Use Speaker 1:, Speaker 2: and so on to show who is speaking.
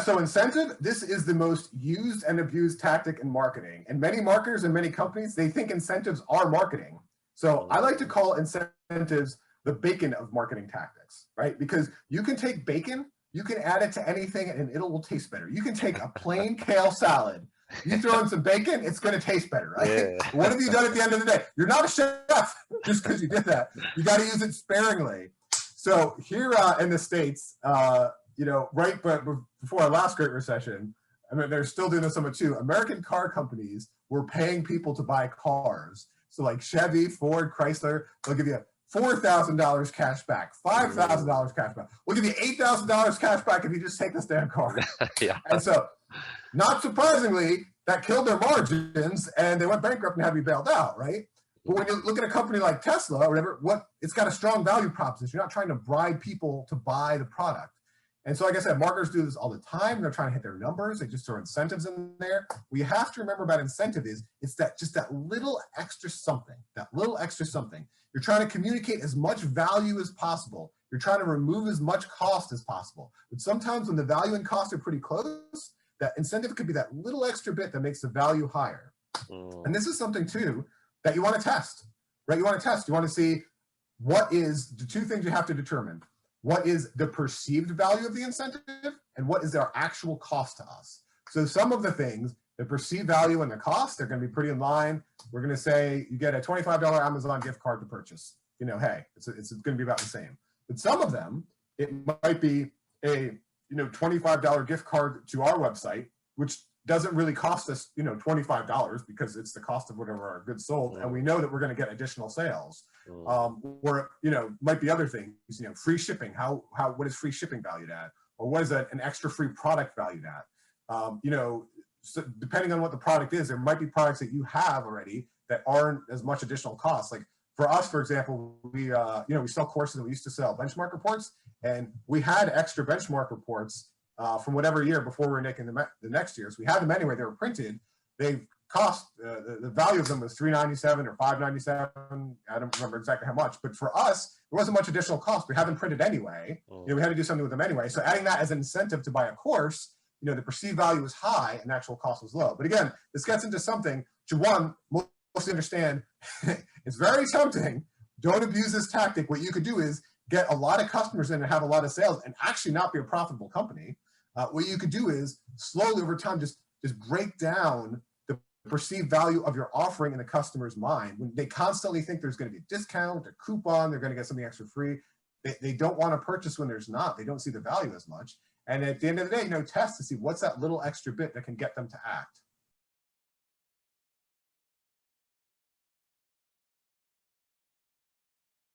Speaker 1: so incentive, this is the most used and abused tactic in marketing. And many marketers and many companies, they think incentives are marketing. So I like to call incentives the bacon of marketing tactics, right? Because you can take bacon, you can add it to anything and it will taste better. You can take a plain kale salad, you throw in some bacon, it's going to taste better, right?
Speaker 2: Yeah.
Speaker 1: What have you done at the end of the day? You're not a chef just because you did that. You got to use it sparingly. So here in the States, you know, right but before our last Great Recession, I mean, they're still doing this somewhat too. American car companies were paying people to buy cars. So like Chevy, Ford, Chrysler, they'll give you $4,000 cash back, $5,000 cash back. We'll give you $8,000 cash back if you just take this damn car.
Speaker 2: Yeah.
Speaker 1: And so, not surprisingly, that killed their margins and they went bankrupt and had to be bailed out, right? But when you look at a company like Tesla or whatever, it's got a strong value proposition. You're not trying to bribe people to buy the product. And so, like I said, marketers do this all the time. They're trying to hit their numbers. They just throw incentives in there. What you have to remember about incentive is it's just that little extra something, You're trying to communicate as much value as possible. You're trying to remove as much cost as possible. But sometimes when the value and cost are pretty close, that incentive could be that little extra bit that makes the value higher. And this is something too that you want to test, right? You want to see what is the two things you have to determine. What is the perceived value of the incentive and what is their actual cost to us? So some of the things, the perceived value and the cost, they're going to be pretty in line. We're going to say you get a $25 Amazon gift card to purchase. You know, hey, it's going to be about the same. But some of them, it might be a $25 gift card to our website, which doesn't really cost us $25 because it's the cost of whatever our goods sold, and we know that we're going to get additional sales. Or might be other things, free shipping. What is free shipping valued at, or what is an extra free product valued at? So depending on what the product is, there might be products that you have already that aren't as much additional costs. Like for us, for example, we sell courses and we used to sell benchmark reports, and we had extra benchmark reports from whatever year before we were making the next years. We had them anyway. They were printed. They cost the value of them was $3.97 or $5.97. I don't remember exactly how much, but for us, there wasn't much additional cost. We had them printed anyway. We had to do something with them anyway. So adding that as an incentive to buy a course, the perceived value was high and the actual cost was low. But again, this gets into something to one, mostly understand. It's very tempting. Don't abuse this tactic. What you could do is get a lot of customers in and have a lot of sales and actually not be a profitable company. What you could do is slowly over time just break down the perceived value of your offering in the customer's mind. When they constantly think there's going to be a discount, a coupon, they're going to get something extra free. They don't want to purchase when there's not. They don't see the value as much. And at the end of the day, test to see what's that little extra bit that can get them to act.